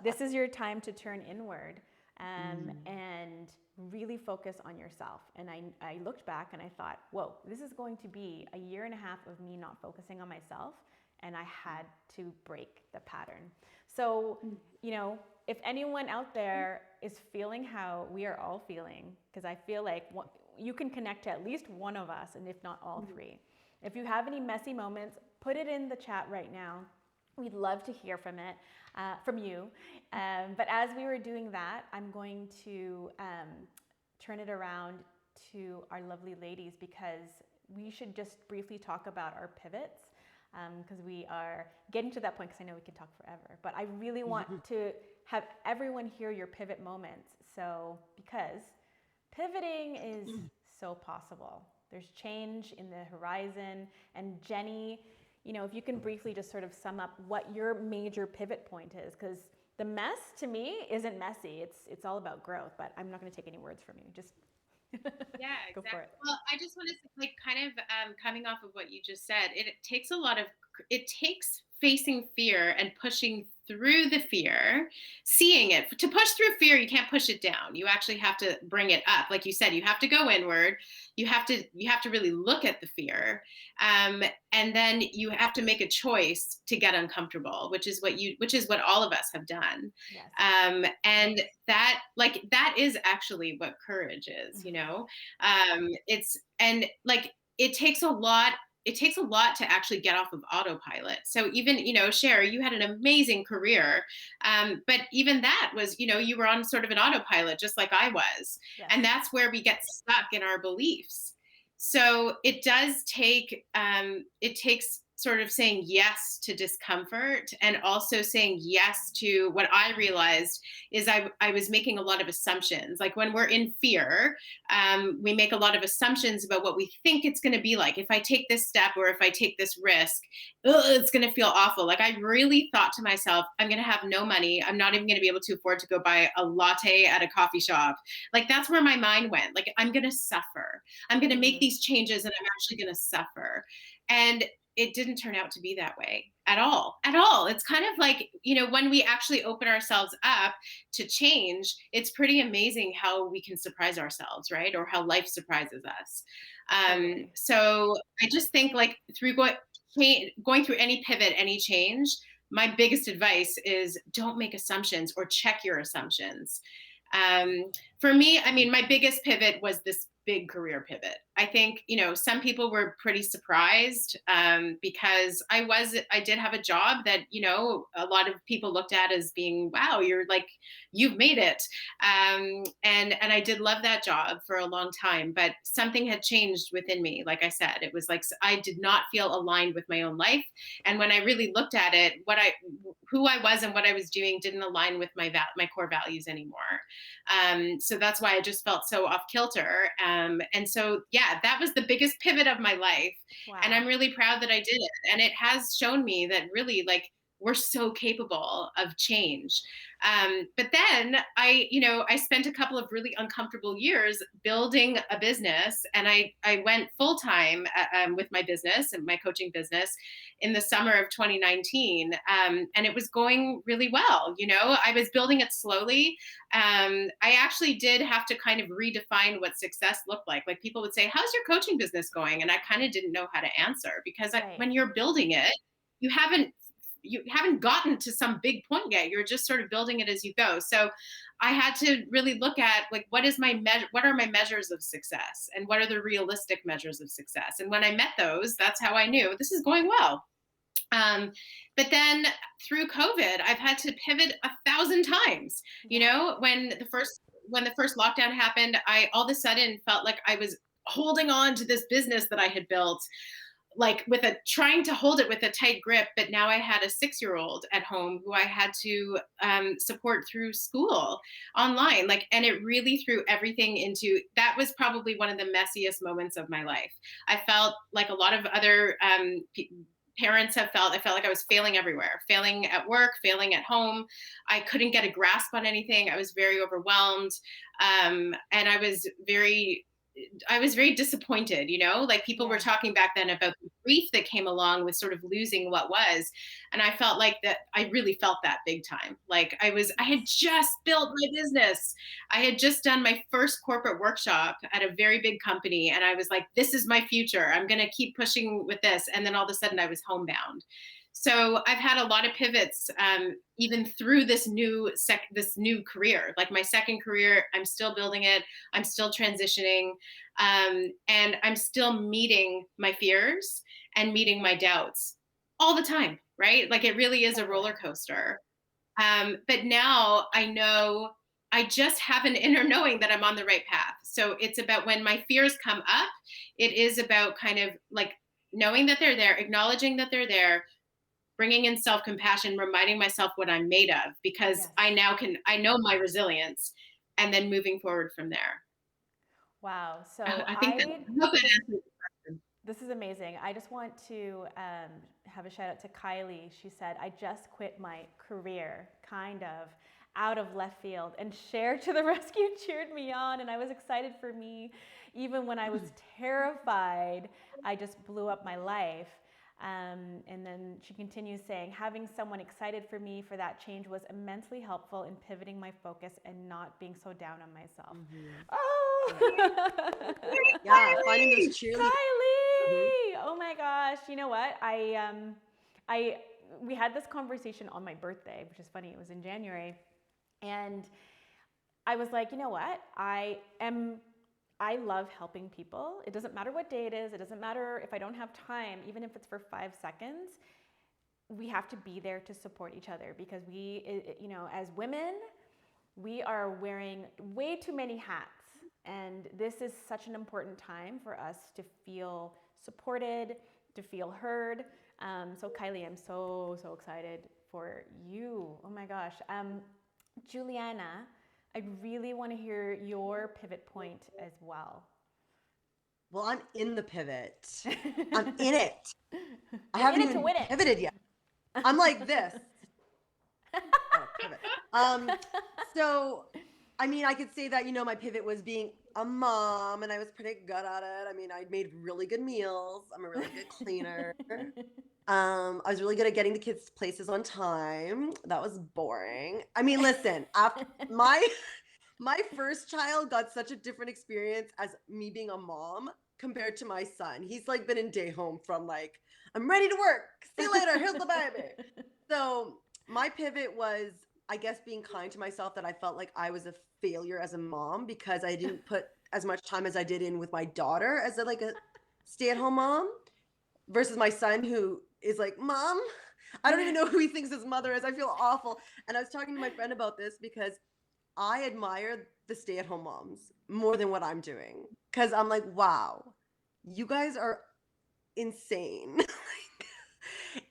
This is your time to turn inward and really focus on yourself. And I looked back and I thought, whoa, this is going to be a year and a half of me not focusing on myself. And I had to break the pattern. So, if anyone out there is feeling how we are all feeling, because I feel like you can connect to at least one of us, and if not all three. If you have any messy moments, put it in the chat right now. We'd love to hear from you. But as we were doing that, I'm going to turn it around to our lovely ladies because we should just briefly talk about our pivots because we are getting to that point because I know we could talk forever. But I really want to have everyone hear your pivot moments. So because pivoting is so possible. There's change in the horizon. And Jenny, if you can briefly just sort of sum up what your major pivot point is, because the mess to me isn't messy. It's all about growth, but I'm not going to take any words from you. Just Yeah, Go for exactly. it. Well, I just want to like kind of coming off of what you just said, it takes a lot of it takes facing fear and pushing through the fear, seeing it. To push through fear, you can't push it down. You actually have to bring it up. Like you said, you have to go inward. You have to really look at the fear. Um, and then you have to make a choice to get uncomfortable, which is what all of us have done. Yes. And that is actually what courage is, you know. It's and like it takes a lot to actually get off of autopilot. So even, Cher, you had an amazing career, but even that was, you were on sort of an autopilot, just like I was, Yes. and that's where we get stuck in our beliefs. So it takes sort of saying yes to discomfort, and also saying yes to what I realized is I was making a lot of assumptions. Like when we're in fear, we make a lot of assumptions about what we think it's going to be like. If I take this step or if I take this risk, it's going to feel awful. Like I really thought to myself, I'm going to have no money. I'm not even going to be able to afford to go buy a latte at a coffee shop. Like that's where my mind went. Like I'm going to suffer. I'm going to make these changes and I'm actually going to suffer. And it didn't turn out to be that way at all. At all. It's kind of like, when we actually open ourselves up to change, it's pretty amazing how we can surprise ourselves, right? Or how life surprises us. Totally. So I just think like going through any pivot, any change, my biggest advice is don't make assumptions or check your assumptions. For me, I mean, my biggest pivot was this big career pivot. I think, some people were pretty surprised, because I did have a job that, a lot of people looked at as being, wow, you've made it. And I did love that job for a long time, but something had changed within me. Like I said, it was like, I did not feel aligned with my own life. And when I really looked at it, who I was and what I was doing didn't align with my core values anymore. So that's why I just felt so off kilter. And so, yeah, that was the biggest pivot of my life. Wow. And I'm really proud that I did it. And it has shown me that really, like, we're so capable of change. But then I spent a couple of really uncomfortable years building a business, and I went full time with my business and my coaching business in the summer of 2019, and it was going really well. I was building it slowly. I actually did have to kind of redefine what success looked like. Like people would say, "How's your coaching business going?" And I kind of didn't know how to answer because Right. when you're building it, you haven't gotten to some big point yet. You're just sort of building it as you go. So I had to really look at like what are my measures of success, and what are the realistic measures of success. And when I met those, that's how I knew this is going well. But then through COVID, I've had to pivot 1,000 times. When the first lockdown happened, I all of a sudden felt like I was holding on to this business that I had built, like trying to hold it with a tight grip. But now I had a 6-year-old at home who I had to support through school online. And it really threw everything into that. Was probably one of the messiest moments of my life. I felt like a lot of other parents have felt. I felt like I was failing everywhere, failing at work, failing at home. I couldn't get a grasp on anything. I was very overwhelmed. And I was very disappointed, like people were talking back then about the grief that came along with sort of losing what was. And I felt like that, I really felt that big time. Like I had just built my business. I had just done my first corporate workshop at a very big company. And I was like, this is my future. I'm going to keep pushing with this. And then all of a sudden I was homebound. So I've had a lot of pivots, even through this new career. Like my second career, I'm still building it. I'm still transitioning, and I'm still meeting my fears and meeting my doubts all the time. Right? Like it really is a roller coaster. But now I know. I just have an inner knowing that I'm on the right path. So it's about when my fears come up, it is about kind of like knowing that they're there, acknowledging that they're there, bringing in self-compassion, reminding myself what I'm made of, because I know my resilience, and then moving forward from there. Wow. So I think that, I hope that answers the question. this is amazing. I just want to have a shout out to Kylie. She said, I just quit my career, kind of. out of left field, and Cher to the rescue cheered me on, and I was excited for me. Even when I was terrified, I just blew up my life. And then she continues saying, having someone excited for me for that change was immensely helpful in pivoting my focus and not being so down on myself. Oh! Yeah, finding those cheerleaders. Kylie! Oh my gosh. You know what? We had this conversation on my birthday, which is funny. It was in January. And I was like, you know what? I love helping people. It doesn't matter what day it is. It doesn't matter if I don't have time, even if it's for 5 seconds. We have to be there to support each other because as women, we are wearing way too many hats. And this is such an important time for us to feel supported, to feel heard. So Kylie, I'm so excited for you. Oh my gosh. Julianna, I really want to hear your pivot point as well. Well, I'm in the pivot. I'm in it. I haven't even pivoted yet. I'm like this. Oh, pivot. So, I mean, I could say that, my pivot was being a mom, and I was pretty good at it. I mean, I made really good meals. I'm a really good cleaner. I was really good at getting the kids places on time. That was boring. I mean, listen, after my first child got such a different experience as me being a mom compared to my son. He's like been in day home from like, I'm ready to work. See you later. Here's the baby. So my pivot was, I guess, being kind to myself, that I felt like I was a failure as a mom because I didn't put as much time as I did in with my daughter as a stay-at-home mom versus my son, who is like, Mom, I don't even know who he thinks his mother is. I feel awful. And I was talking to my friend about this because I admire the stay-at-home moms more than what I'm doing. Because I'm like, wow, you guys are insane.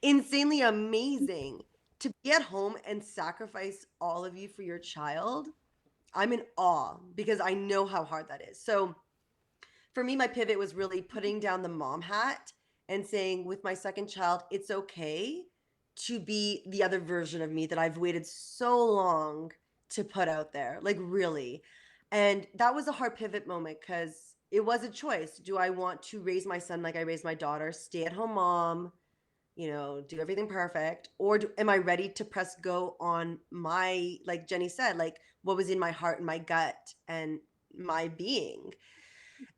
Insanely amazing. To be at home and sacrifice all of you for your child, I'm in awe because I know how hard that is. So for me, my pivot was really putting down the mom hat and saying, with my second child, it's okay to be the other version of me that I've waited so long to put out there, like really. And that was a hard pivot moment because it was a choice. Do I want to raise my son like I raised my daughter, stay at home mom, do everything perfect? Or am I ready to press go on my, like Jenny said, like what was in my heart and my gut and my being?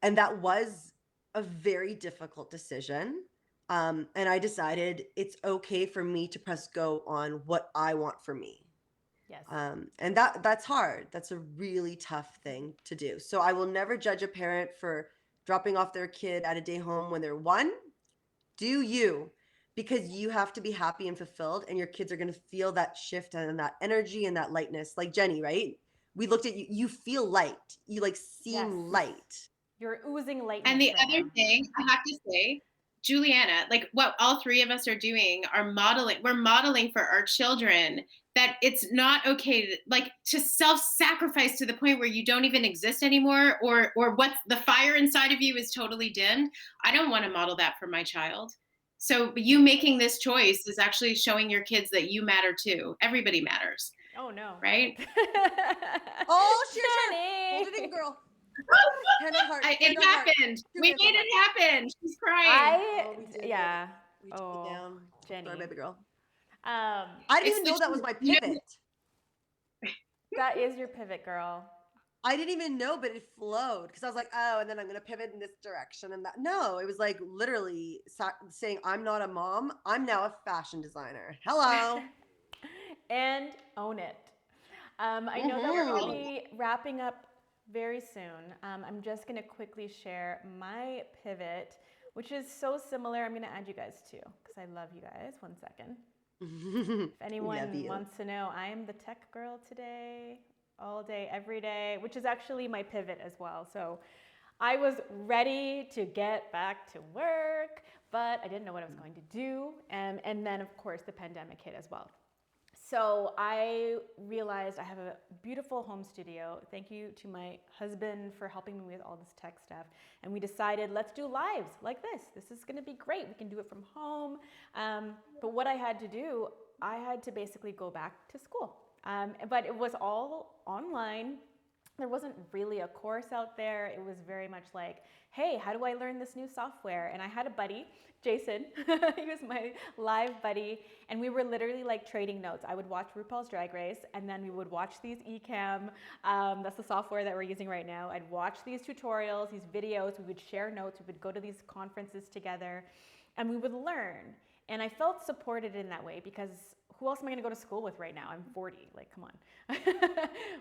And that was a very difficult decision. And I decided it's okay for me to press go on what I want for me. Yes. And that's hard. That's a really tough thing to do. So I will never judge a parent for dropping off their kid at a day home when they're 1. Do you, because you have to be happy and fulfilled, and your kids are going to feel that shift and that energy and that lightness. Like Jenny, right? We looked at you. You feel light. You seem light. You're oozing lightness. And the other thing I have to say, Julianna, like what all 3 of us are doing are modeling. We're modeling for our children that it's not okay to self-sacrifice to the point where you don't even exist anymore, or what's the fire inside of you is totally dimmed. I don't want to model that for my child. So you making this choice is actually showing your kids that you matter too. Everybody matters. Oh no. Right? Oh, sure. Hold it in, girl. It happened. We made it happen. She's crying. We took it down. Jenny. Sorry, baby girl. I didn't even know that was my pivot. That is your pivot, girl. I didn't even know, but it flowed because I was like, oh, and then I'm going to pivot in this direction and that. No, it was like literally saying, I'm not a mom. I'm now a fashion designer. Hello. And own it. I know that we're going to be wrapping up very soon. I'm just going to quickly share my pivot, which is so similar. I'm going to add you guys too because I love you guys. 1 second. If anyone wants to know, I am the tech girl today, all day, every day, which is actually my pivot as well. So I was ready to get back to work, but I didn't know what I was going to do. And then, of course, the pandemic hit as well. So I realized I have a beautiful home studio. Thank you to my husband for helping me with all this tech stuff. And we decided, let's do lives like this. This is going to be great. We can do it from home. But what I had to do, I had to basically go back to school. But it was all online. There wasn't really a course out there. It was very much like, hey, how do I learn this new software? And I had a buddy, Jason. He was my live buddy. And we were literally like trading notes. I would watch RuPaul's Drag Race, and then we would watch these Ecamm. That's the software that we're using right now. I'd watch these tutorials, these videos. We would share notes. We would go to these conferences together, and we would learn. And I felt supported in that way because who else am I going to go to school with right now? I'm 40. Like, come on.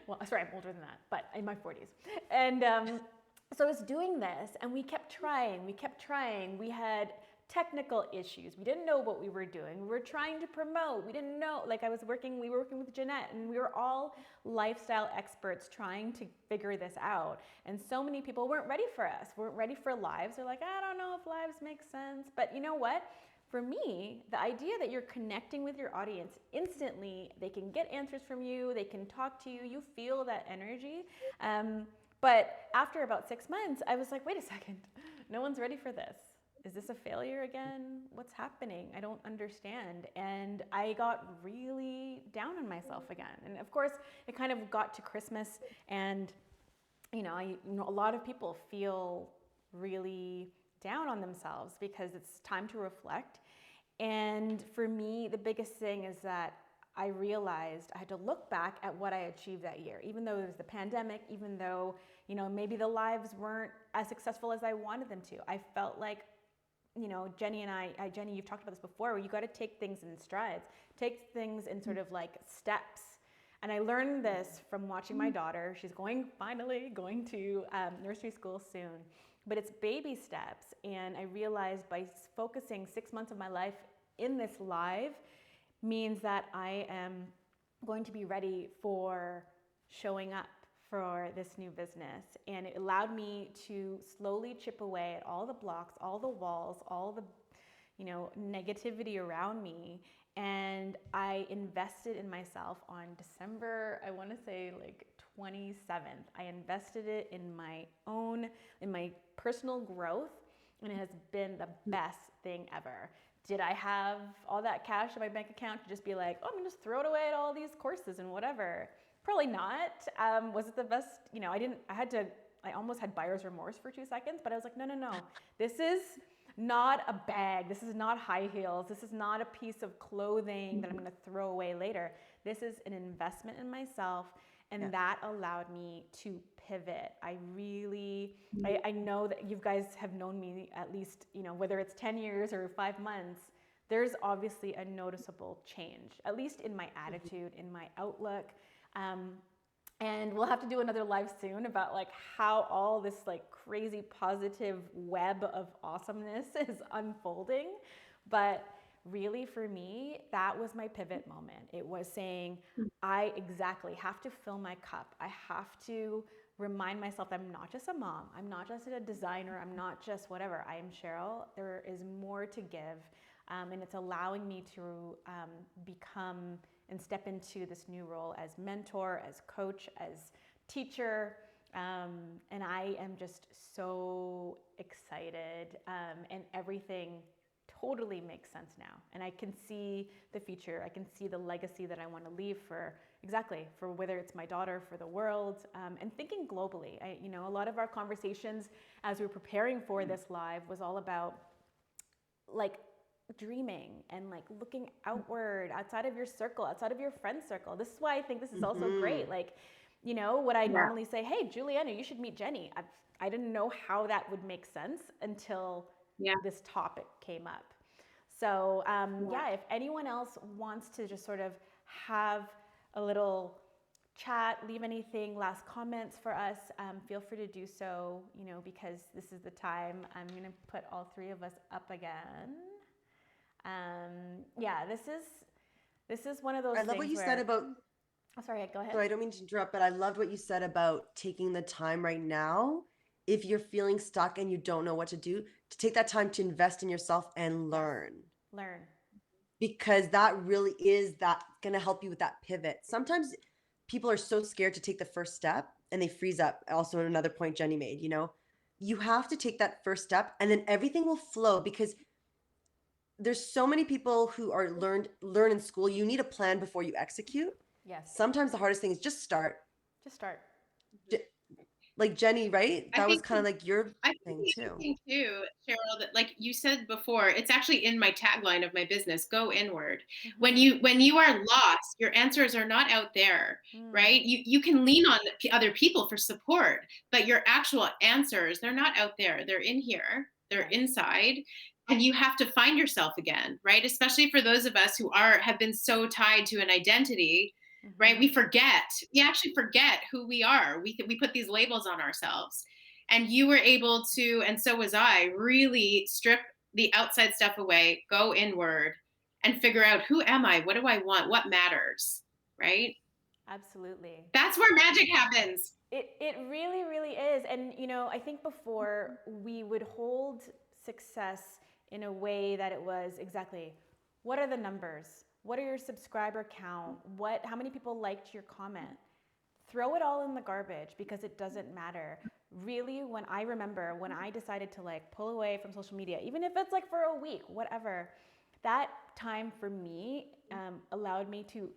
Well, sorry, I'm older than that, but in my 40s. And so I was doing this, and we kept trying. We kept trying. We had technical issues. We didn't know what we were doing. We were trying to promote. We didn't know. Like, we were working with Jeanette, and we were all lifestyle experts trying to figure this out. And so many people weren't ready for us, weren't ready for lives. They're like, I don't know if lives make sense. But you know what? For me, the idea that you're connecting with your audience instantly, they can get answers from you, they can talk to you, you feel that energy. But after about 6 months, I was like, wait a second, no one's ready for this. Is this a failure again? What's happening? I don't understand. And I got really down on myself again. And of course, it kind of got to Christmas, and a lot of people feel really down on themselves because it's time to reflect. And for me, the biggest thing is that I realized I had to look back at what I achieved that year, even though there was the pandemic, even though, maybe the lives weren't as successful as I wanted them to. I felt like, Jenny and Jenny, you've talked about this before, where you got to take things in strides, take things in sort of like steps. And I learned this from watching my daughter. She's finally going to nursery school soon. But it's baby steps, and I realized by focusing 6 months of my life in this live means that I am going to be ready for showing up for this new business. And it allowed me to slowly chip away at all the blocks, all the walls, all the negativity around me. And I invested in myself on December, I want to say like 27th. I invested it in my personal growth, and it has been the best thing ever. Did I have all that cash in my bank account to just be like, oh, I'm gonna just throw it away at all these courses and whatever? Probably not. Was it the best? I almost had buyer's remorse for 2 seconds, but I was like, no. This is not a bag. This is not high heels. This is not a piece of clothing that I'm going to throw away later. This is an investment in myself, and that allowed me to pivot. I know that you guys have known me at least, whether it's 10 years or 5 months, there's obviously a noticeable change, at least in my attitude, in my outlook. And we'll have to do another live soon about like how all this like crazy positive web of awesomeness is unfolding. But really for me, that was my pivot moment. It was saying, I exactly have to fill my cup. I have to remind myself that I'm not just a mom. I'm not just a designer. I'm not just whatever. I am Cheryl. There is more to give. And it's allowing me to become and step into this new role as mentor, as coach, as teacher. And I am just so excited, and everything totally makes sense now. And I can see the future. I can see the legacy that I want to leave for whether it's my daughter, for the world, and thinking globally. A lot of our conversations as we were preparing for this live was all about like dreaming and like looking outward, outside of your circle, outside of your friend circle. This is why I think this is also great. Like, what I normally say, hey, Julianna, you should meet Jenny. I didn't know how that would make sense until this topic came up. So if anyone else wants to just sort of have a little chat, leave anything, last comments for us, feel free to do so, because this is the time. I'm going to put all three of us up again. This is one of those things. I love what you said about. Oh, sorry, go ahead. So I don't mean to interrupt, but I loved what you said about taking the time right now. If you're feeling stuck and you don't know what to do, to take that time to invest in yourself and learn. Because that really is going to help you with that pivot. Sometimes people are so scared to take the first step and they freeze up. Also, another point Jenny made, you have to take that first step and then everything will flow, because there's so many people who are learn in school. You need a plan before you execute. Yes. Sometimes the hardest thing is just start. Just start. J- Like Jenny, right? I That was think kind of like your I think thing the other too. thing too, Cheryl, that like you said before, it's actually in my tagline of my business, go inward. When you are lost, your answers are not out there, right? You can lean on other people for support, but your actual answers, they're not out there. They're in here. They're inside. And you have to find yourself again, right? Especially for those of us who have been so tied to an identity, right? We actually forget who we are. We put these labels on ourselves. And you were able to, and so was I, really strip the outside stuff away, go inward, and figure out, who am I? What do I want? What matters? Right? Absolutely. That's where magic happens. It really, really is. And, I think before we would hold success in a way that it was exactly, what are the numbers? What are your subscriber count? How many people liked your comment? Throw it all in the garbage because it doesn't matter. Really, when I decided to pull away from social media, even if it's for a week, whatever, that time for me allowed me to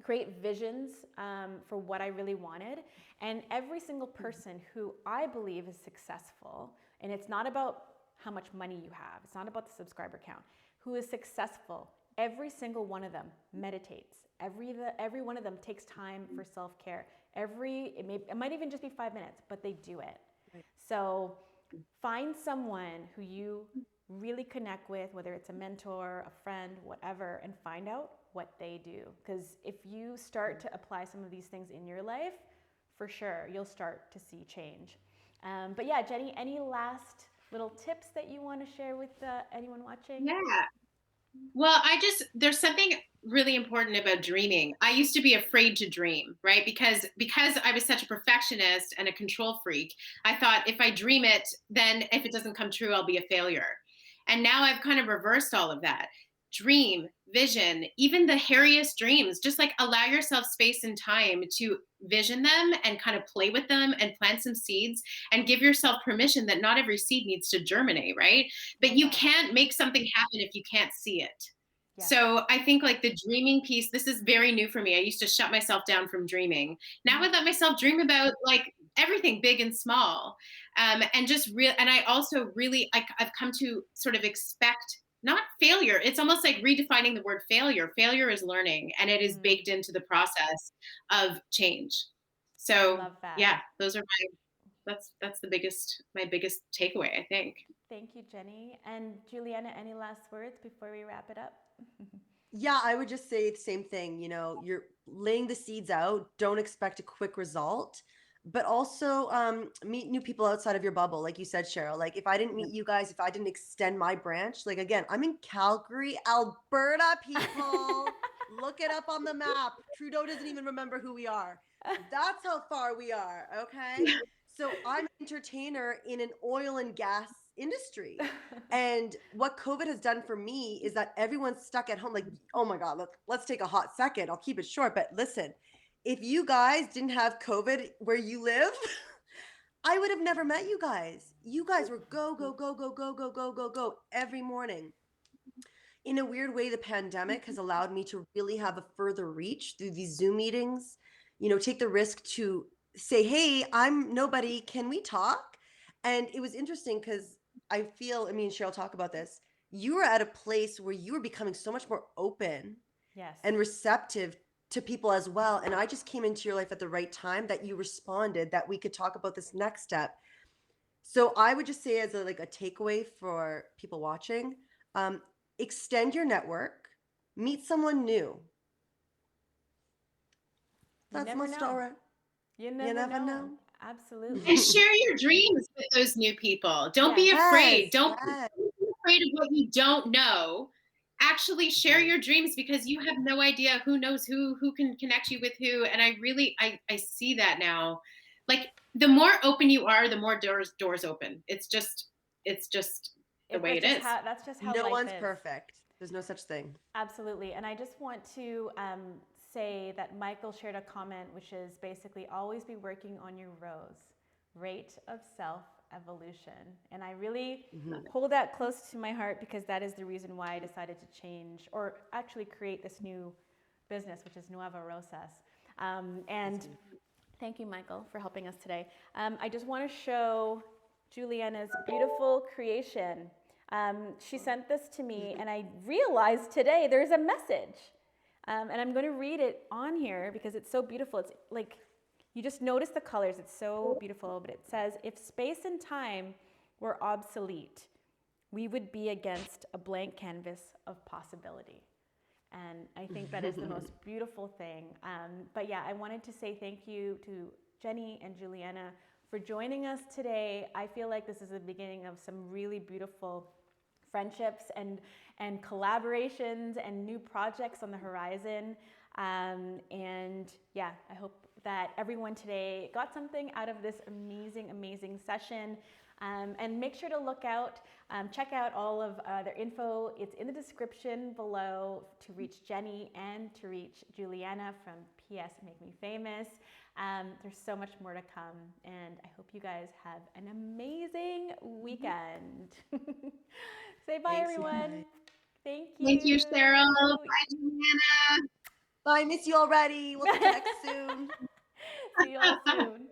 create visions for what I really wanted. And every single person who I believe is successful, and it's not about how much money you have, it's not about the subscriber count, who is successful, every single one of them meditates. Every one of them takes time for self-care. It might even just be 5 minutes, but they do it. Right. So find someone who you really connect with, whether it's a mentor, a friend, whatever, and find out what they do. Because if you start to apply some of these things in your life, for sure, you'll start to see change. But yeah, Jenny, any last little tips that you want to share with anyone watching? Yeah. Well, there's something really important about dreaming. I used to be afraid to dream, right? Because I was such a perfectionist and a control freak. I thought, if I dream it, then if it doesn't come true, I'll be a failure. And now I've kind of reversed all of that. Dream, vision, even the hairiest dreams, just allow yourself space and time to vision them and kind of play with them and plant some seeds, and give yourself permission that not every seed needs to germinate, right? But you can't make something happen if you can't see it. Yes. So I think the dreaming piece, this is very new for me. I used to shut myself down from dreaming. Now I let myself dream about everything big and small. And just and I also really, I've come to sort of expect not failure. It's almost like redefining the word failure. Failure is learning, and it is baked into the process of change. So Love that. yeah, those are that's my biggest takeaway, I think. Thank you, Jenny. And Julianna, any last words before we wrap it up? Yeah, I would just say the same thing. You're laying the seeds out. Don't expect a quick result, but also meet new people outside of your bubble. Like you said, Cheryl, if I didn't meet you guys, if I didn't extend my branch, again, I'm in Calgary, Alberta, people. Look it up on the map. Trudeau doesn't even remember who we are. That's how far we are, okay? So I'm an entertainer in an oil and gas industry. And what COVID has done for me is that everyone's stuck at home. Oh my God, let's take a hot second. I'll keep it short. But listen, if you guys didn't have COVID where you live, I would have never met you guys. You guys were go, go, go, go, go, go, go, go, go every morning. In a weird way, the pandemic has allowed me to really have a further reach through these Zoom meetings, take the risk to say, hey, I'm nobody. Can we talk? And it was interesting because I feel, me and Cheryl talk about this. You were at a place where you were becoming so much more open Yes. and receptive to people as well. And I just came into your life at the right time that you responded, that we could talk about this next step. So I would just say, as a takeaway for people watching, extend your network, meet someone new. That's my story. You never know. Absolutely. And share your dreams with those new people. Don't be afraid. Don't be afraid of what you don't know. Actually share your dreams, because you have no idea who knows who can connect you with who. And I see that now. The more open you are, the more doors open. It's just the way it is. That's just how no life one's is. perfect. There's no such thing. Absolutely. And I just want to say that Michael shared a comment, which is basically always be working on your rate of self-evolution. And I really hold that close to my heart, because that is the reason why I decided to change, or actually create this new business, which is Nueva Rosas. And thank you, Michael, for helping us today. I just want to show Julianna's beautiful creation. She sent this to me, and I realized today there's a message. And I'm going to read it on here because it's so beautiful. It's like, you just notice the colors. It's so beautiful. But it says, if space and time were obsolete, we would be against a blank canvas of possibility. And I think that is the most beautiful thing. But yeah, I wanted to say thank you to Jenny and Julianna for joining us today. I feel like this is the beginning of some really beautiful friendships and collaborations and new projects on the horizon. And yeah, I hope that everyone today got something out of this amazing, amazing session. And make sure to look out, check out all of their info. It's in the description below to reach Jenny and to reach Julianna from PS Make Me Famous. There's so much more to come, and I hope you guys have an amazing weekend. Say bye, Thanks, everyone. bye. Thank you, Cheryl. Bye, Julianna. Bye, miss you already. We'll connect soon. See you all soon.